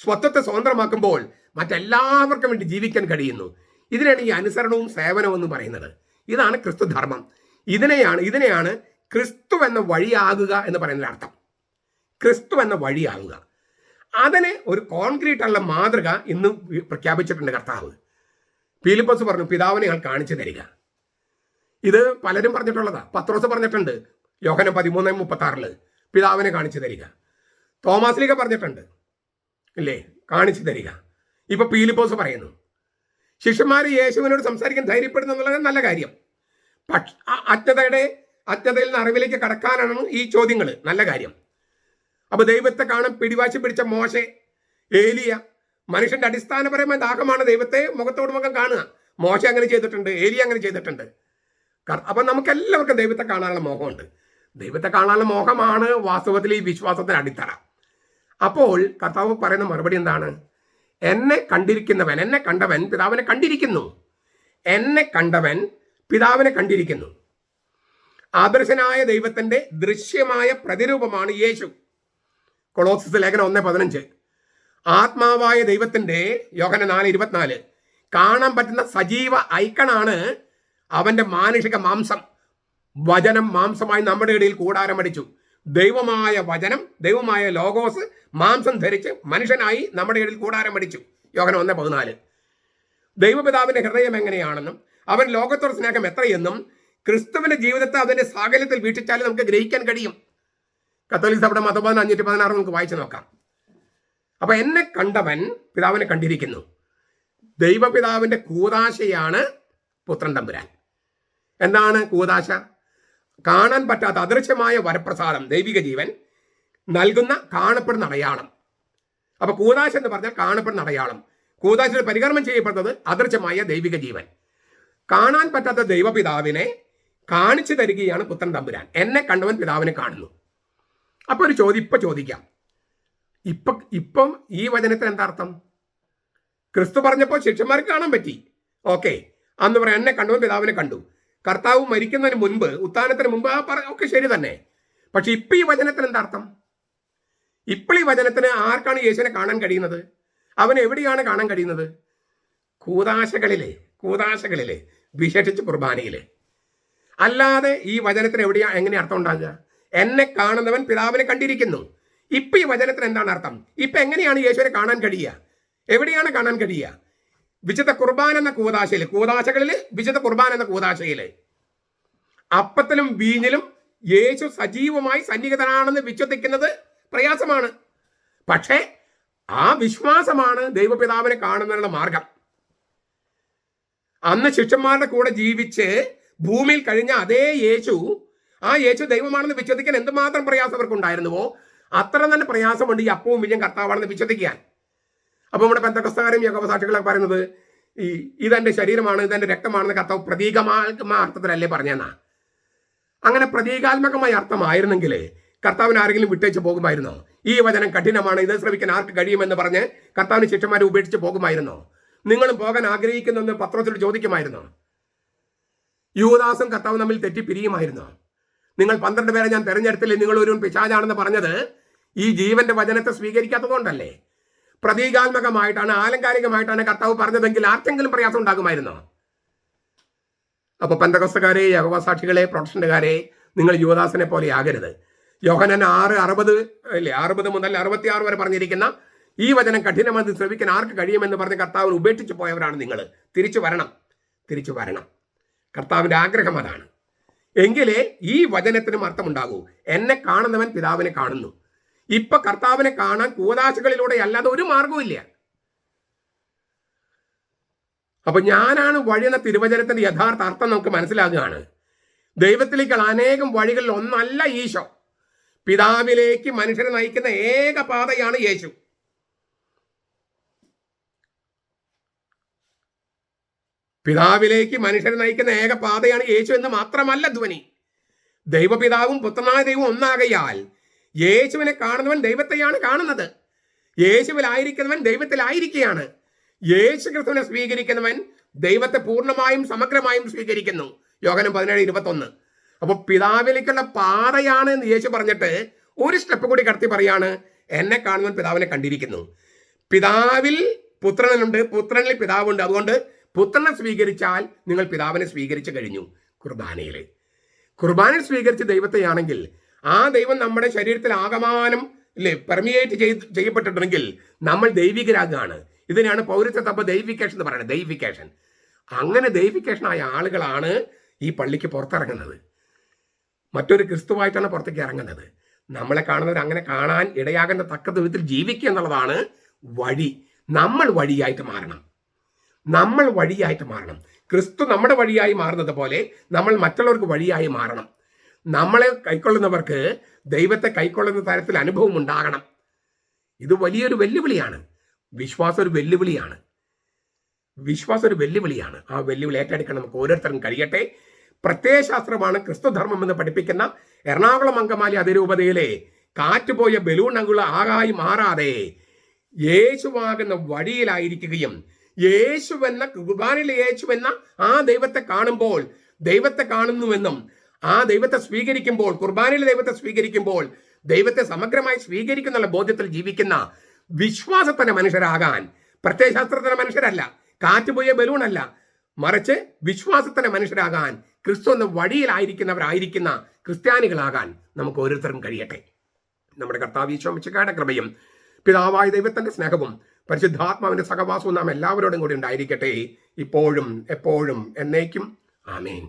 സ്വത്വത്തെ സ്വതന്ത്രമാക്കുമ്പോൾ മറ്റെല്ലാവർക്കും വേണ്ടി ജീവിക്കാൻ കഴിയുന്നു. ഇതിനാണ് ഈ അനുസരണവും സേവനവും എന്ന് പറയുന്നത്. ഇതാണ് ക്രിസ്തുധർമ്മം. ഇതിനെയാണ് ക്രിസ്തു എന്ന വഴിയാകുക എന്ന് പറയുന്നതിന്റെ അർത്ഥം. ക്രിസ്തു എന്ന വഴിയാകുക. അതിന് ഒരു കോൺക്രീറ്റ് ഉള്ള മാതൃക ഇന്ന് പ്രഖ്യാപിച്ചിട്ടുണ്ട് കർത്താവ്. ഫിലിപ്പോസ് പറഞ്ഞു, പിതാവിനെ ഞങ്ങൾ കാണിച്ചു തരിക. ഇത് പലരും പറഞ്ഞിട്ടുള്ളതാ. പത്രോസ് പറഞ്ഞിട്ടുണ്ട് യോഹന്നാൻ 13:36 പിതാവിനെ കാണിച്ചു തരിക. തോമാസ് ലീഗ പറഞ്ഞിട്ടുണ്ട്, ഇല്ലേ, കാണിച്ചു തരിക. ഇപ്പൊ ഫിലിപ്പോസ് പറയുന്നു. ശിഷ്യന്മാർ യേശുവിനോട് സംസാരിക്കാൻ ധൈര്യപ്പെടുന്നു എന്നുള്ളത് നല്ല കാര്യം. പക്ഷെ അജ്ഞതയിൽ നിന്ന് അറിവിലേക്ക് കടക്കാനാണ് ഈ ചോദ്യങ്ങൾ. നല്ല കാര്യം. അപ്പൊ ദൈവത്തെ കാണാൻ പിടിവാശി പിടിച്ച മോശെ, ഏലിയ, മനുഷ്യന്റെ അടിസ്ഥാനപരമായ ദാഹമാണ് ദൈവത്തെ മുഖത്തോട് മുഖം കാണുക. മോശ അങ്ങനെ ചെയ്തിട്ടുണ്ട്, ഏലിയ അങ്ങനെ ചെയ്തിട്ടുണ്ട്. അപ്പൊ നമുക്ക് എല്ലാവർക്കും ദൈവത്തെ കാണാനുള്ള മോഹമുണ്ട്. ദൈവത്തെ കാണാനുള്ള മോഹമാണ് വാസ്തവത്തിൽ ഈ വിശ്വാസത്തിന് അടിത്തറ. അപ്പോൾ കർത്താവ് പറയുന്ന മറുപടി എന്താണ്? എന്നെ കണ്ടിരിക്കുന്നവൻ, എന്നെ കണ്ടവൻ പിതാവിനെ കണ്ടിരിക്കുന്നു. എന്നെ കണ്ടവൻ പിതാവിനെ കണ്ടിരിക്കുന്നു. ആദർശനായ ദൈവത്തിന്റെ ദൃശ്യമായ പ്രതിരൂപമാണ് യേശു. കൊളോസ്യസ് ലേഖനം 1:15. ആത്മാവായ ദൈവത്തിന്റെ യോഹന്നാൻ 4:24 കാണാൻ പറ്റുന്ന സജീവ ഐക്കണാണ് അവന്റെ മാനുഷിക മാംസം. വചനം മാംസമായി നമ്മുടെ ഇടയിൽ കൂടാരമടിച്ചു. ദൈവമായ വചനം, ദൈവമായ ലോഗോസ് മാംസം ധരിച്ച് മനുഷ്യനായി നമ്മുടെ ഇടയിൽ കൂടാരമടിച്ചു. യോഹന്നാൻ 1:14. ദൈവപിതാവിന്റെ ഹൃദയം എങ്ങനെയാണെന്നും അവൻ ലോകത്തോട് സ്നേഹം എത്രയെന്നും ക്രിസ്തുവിന്റെ ജീവിതത്തെ അതിന്റെ സാകല്യത്തിൽ വീക്ഷിച്ചാൽ നമുക്ക് ഗ്രഹിക്കാൻ കഴിയും. കത്തോലിക്ക സഭയുടെ മതബോധനം 516 നമുക്ക് വായിച്ചു നോക്കാം. അപ്പൊ എന്നെ കണ്ടവൻ പിതാവിനെ കണ്ടിരിക്കുന്നു. ദൈവപിതാവിന്റെ കൂദാശയാണ് പുത്രൻ തമ്പുരാൻ. എന്താണ് കൂദാശ? കാണാൻ പറ്റാത്ത അദൃശ്യമായ വരപ്രസാദം, ദൈവിക ജീവൻ നൽകുന്ന കാണപ്പെടുന്ന അടയാളം. അപ്പൊ കൂദാശ എന്ന് പറഞ്ഞാൽ കാണപ്പെടുന്ന അടയാളം. കൂദാശയിൽ പരികർമ്മം ചെയ്യപ്പെടുന്നത് അദൃശ്യമായ ദൈവിക ജീവൻ. കാണാൻ പറ്റാത്ത ദൈവപിതാവിനെ കാണിച്ചു തരികയാണ് പുത്രൻ തമ്പുരാൻ. എന്നെ കണ്ടവൻ പിതാവിനെ കാണുന്നു. അപ്പൊ ഒരു ചോദ്യം ഇപ്പൊ ചോദിക്കാം. ഇപ്പം ഈ വചനത്തിന് എന്താ അർത്ഥം? ക്രിസ്തു പറഞ്ഞപ്പോൾ ശിഷ്യന്മാർക്ക് കാണാൻ പറ്റി, ഓക്കെ, അന്ന് പറയാം എന്നെ കണ്ടവൻ പിതാവിനെ കണ്ടു. കർത്താവ് മരിക്കുന്നതിന് മുൻപ്, ഉത്ഥാനത്തിന് മുമ്പ് ഒക്കെ ശരി തന്നെ. പക്ഷെ ഇപ്പൊ ഈ വചനത്തിന് എന്താ അർത്ഥം? ഇപ്പോൾ ഈ വചനത്തിന് ആർക്കാണ് യേശുവിനെ കാണാൻ കഴിയുന്നത്? അവൻ എവിടെയാണ് കാണാൻ കഴിയുന്നത്? കൂദാശകളിലെ വിശേഷിച്ച് കുർബാനയിലെ. അല്ലാതെ ഈ വചനത്തിന് എങ്ങനെ അർത്ഥം ഉണ്ടാകുക? എന്നെ കാണുന്നവൻ പിതാവിനെ കണ്ടിരിക്കുന്നു. ഇപ്പൊ ഈ വചനത്തിന് എന്താണ് അർത്ഥം? ഇപ്പൊ എങ്ങനെയാണ് യേശുവിനെ കാണാൻ കഴിയുക? എവിടെയാണ് കാണാൻ കഴിയുക? വിശുദ്ധ കുർബാന എന്ന കൂദാശകളിൽ വിശുദ്ധ കുർബാന എന്ന കൂദാശയില് അപ്പത്തിലും വീഞ്ഞിലും യേശു സജീവമായി സന്നിഹിതനാണെന്ന് വിശ്വസിക്കുന്നത് പ്രയാസമാണ്. പക്ഷേ ആ വിശ്വാസമാണ് ദൈവപിതാവിനെ കാണുന്നതിനുള്ള മാർഗം. അന്ന് ശിഷ്യന്മാരുടെ കൂടെ ജീവിച്ച് ഭൂമിയിൽ കഴിഞ്ഞ അതേ യേശു, ആ യേശു ദൈവമാണെന്ന് വിശ്വസിക്കാൻ എന്തുമാത്രം പ്രയാസം അവർക്കുണ്ടായിരുന്നുവോ അത്ര തന്നെ പ്രയാസമുണ്ട് ഈ അപ്പവും വീഞ്ഞും കർത്താവാണെന്ന് വിശ്വസിക്കാൻ. അപ്പൊ നമ്മുടെ പെന്തക്കോസ്തുകാരും യഹോവ സാക്ഷികളൊക്കെ പറയുന്നത് ഇതെന്റെ ശരീരമാണ്, ഇതെന്റെ രക്തമാണെന്ന് കർത്താവ് പ്രതീകാത്മക അർത്ഥത്തിലല്ലേ പറഞ്ഞെന്നാ? അങ്ങനെ പ്രതീകാത്മകമായ അർത്ഥമായിരുന്നെങ്കിൽ കർത്താവിന് ആരെങ്കിലും വിട്ടേച്ച് പോകുമായിരുന്നോ? ഈ വചനം കഠിനമാണ്, ഇത് ശ്രവിക്കാൻ ആർക്ക് കഴിയുമെന്ന് പറഞ്ഞ് കർത്താവിന് ശിഷ്യന്മാരെ ഉപേക്ഷിച്ച് പോകുമായിരുന്നോ? നിങ്ങളും പോകാൻ ആഗ്രഹിക്കുന്നെന്ന് പത്രത്തിൽ ചോദിക്കുമായിരുന്നോ? യൂദാസും കർത്താവ് തമ്മിൽ തെറ്റി പിരിയുമായിരുന്നോ? നിങ്ങൾ 12 പേരെ ഞാൻ തെരഞ്ഞെടുത്തില്ലേ, നിങ്ങൾ ഒരു പിശാചാണെന്ന് പറഞ്ഞത് ഈ ജീവന്റെ വചനത്തെ സ്വീകരിക്കാത്തതുകൊണ്ടല്ലേ? പ്രതീകാത്മകമായിട്ടാണ്, ആലങ്കാരികമായിട്ടാണ് കർത്താവ് പറഞ്ഞതെങ്കിൽ ആർക്കെങ്കിലും പ്രയാസം ഉണ്ടാകുമായിരുന്നോ? അപ്പൊ പെന്തക്കോസ്തുകാരെ, യഹോവ സാക്ഷികളെ, പ്രൊട്ടസ്റ്റന്റുകാരെ, നിങ്ങൾ യൂദാസിനെ പോലെ ആകരുത്. യോഹന്നാൻ 6:60 മുതൽ 66 വരെ പറഞ്ഞിരിക്കുന്ന ഈ വചനം കഠിനമെന്ന് ശ്രവിക്കാൻ ആർക്ക് കഴിയുമെന്ന് പറഞ്ഞ് കർത്താവിന് ഉപേക്ഷിച്ച് പോയവരാണ് നിങ്ങൾ. തിരിച്ചു വരണം. കർത്താവിന്റെ ആഗ്രഹം അതാണ്. എങ്കിലേ ഈ വചനത്തിനും അർത്ഥമുണ്ടാകൂ. എന്നെ കാണുന്നവൻ പിതാവിനെ കാണുന്നു. ഇപ്പൊ കർത്താവിനെ കാണാൻ കൂദാശകളിലൂടെ അല്ലാതെ ഒരു മാർഗവും ഇല്ല. അപ്പൊ ഞാനാണ് വഴി എന്ന തിരുവചനത്തിന്റെ യഥാർത്ഥ അർത്ഥം നമുക്ക് മനസ്സിലാകുകയാണ്. ദൈവത്തിലേക്കുള്ള അനേകം വഴികളിൽ ഒന്നല്ല ഈശോ. പിതാവിലേക്ക് മനുഷ്യരെ നയിക്കുന്ന ഏക പാതയാണ് യേശു. പിതാവിലേക്ക് മനുഷ്യരെ നയിക്കുന്ന ഏക പാതയാണ് യേശു എന്ന് മാത്രമല്ല ധ്വനി. ദൈവപിതാവും പുത്രനായ ദൈവവും ഒന്നാകയാൽ യേശുവിനെ കാണുന്നവൻ ദൈവത്തെയാണ് കാണുന്നത്. യേശുവിലായിരിക്കുന്നവൻ ദൈവത്തിലായിരിക്കുകയാണ്. യേശു ക്രിസ്തുവിനെ സ്വീകരിക്കുന്നവൻ ദൈവത്തെ പൂർണ്ണമായും സമഗ്രമായും സ്വീകരിക്കുന്നു. യോഹന്നാൻ 17:21. അപ്പൊ പിതാവിലേക്കുള്ള പാതയാണ് എന്ന് യേശു പറഞ്ഞിട്ട് ഒരു സ്റ്റെപ്പ് കൂടി കടത്തി പറയാണ്, എന്നെ കാണുന്നവൻ പിതാവിനെ കണ്ടിരിക്കുന്നു. പിതാവിൽ പുത്രനുണ്ട്, പുത്രനിൽ പിതാവുണ്ട്. അതുകൊണ്ട് പുത്രനെ സ്വീകരിച്ചാൽ നിങ്ങൾ പിതാവിനെ സ്വീകരിച്ചു കഴിഞ്ഞു. കുർബാനയിൽ സ്വീകരിച്ച ദൈവത്തെയാണെങ്കിൽ ആ ദൈവം നമ്മുടെ ശരീരത്തിൽ ആകമാനം പെർമിയേറ്റ് ചെയ്യപ്പെട്ടിട്ടുണ്ടെങ്കിൽ നമ്മൾ ദൈവികരാകാണ്. ഇതിനാണ് പൗരത്വ തപ്പ ദൈവിക്കേഷൻ എന്ന് പറയുന്നത്. ദൈവിക്കേഷൻ. അങ്ങനെ ദൈവിക്കേഷനായ ആളുകളാണ് ഈ പള്ളിക്ക് പുറത്തിറങ്ങുന്നത്. മറ്റൊരു ക്രിസ്തുവായിട്ടാണ് പുറത്തേക്ക് ഇറങ്ങുന്നത്. നമ്മളെ കാണുന്നവർ അങ്ങനെ കാണാൻ ഇടയാകുന്ന തക്ക വിധത്തിൽ ജീവിക്കുക എന്നുള്ളതാണ് വഴി. നമ്മൾ വഴിയായിട്ട് മാറണം. ക്രിസ്തു നമ്മുടെ വഴിയായി മാറുന്നത് പോലെ നമ്മൾ മറ്റുള്ളവർക്ക് വഴിയായി മാറണം. നമ്മളെ കൈക്കൊള്ളുന്നവർക്ക് ദൈവത്തെ കൈക്കൊള്ളുന്ന തരത്തിൽ അനുഭവം ഉണ്ടാകണം. ഇത് വലിയൊരു വെല്ലുവിളിയാണ്. വിശ്വാസം ഒരു വെല്ലുവിളിയാണ്. ആ വെല്ലുവിളി ഏറ്റെടുക്കാൻ നമുക്ക് ഓരോരുത്തരും കഴിയട്ടെ. പ്രത്യയശാസ്ത്രമാണ് ക്രിസ്തുധർമ്മം എന്ന് പഠിപ്പിക്കുന്ന എറണാകുളം അങ്കമാലി അതിരൂപതയിലെ കാറ്റുപോയ ബലൂൺ അങ്കുള ആകായി മാറാതെ യേശുവാകുന്ന വഴിയിലായിരിക്കുകയും യേശുവെന്ന കുർബാനയിലെ യേശുവെന്ന ആ ദൈവത്തെ കാണുമ്പോൾ ദൈവത്തെ കാണുന്നുവെന്നും ആ ദൈവത്തെ സ്വീകരിക്കുമ്പോൾ, കുർബാനയിലെ ദൈവത്തെ സ്വീകരിക്കുമ്പോൾ ദൈവത്തെ സമഗ്രമായി സ്വീകരിക്കുന്നുള്ള ബോധ്യത്തിൽ ജീവിക്കുന്ന വിശ്വാസത്തിന്റെ മനുഷ്യരാകാൻ, പ്രത്യയശാസ്ത്രത്തിന്റെ മനുഷ്യരല്ല, കാറ്റുപോയ ബലൂണല്ല, മറിച്ച് വിശ്വാസത്തിന്റെ മനുഷ്യരാകാൻ, ക്രിസ്തു എന്ന വഴിയിലായിരിക്കുന്ന ക്രിസ്ത്യാനികളാകാൻ നമുക്ക് ഓരോരുത്തരും കഴിയട്ടെ. നമ്മുടെ കർത്താവ് ഈശോ മിശിഹായുടെ കൃപയും പിതാവായ ദൈവത്തിന്റെ സ്നേഹവും പരിശുദ്ധാത്മാവിന്റെ സഹവാസവും നാം എല്ലാവരോടും കൂടി ഉണ്ടായിരിക്കട്ടെ, ഇപ്പോഴും എപ്പോഴും എന്നേക്കും. ആമേൻ.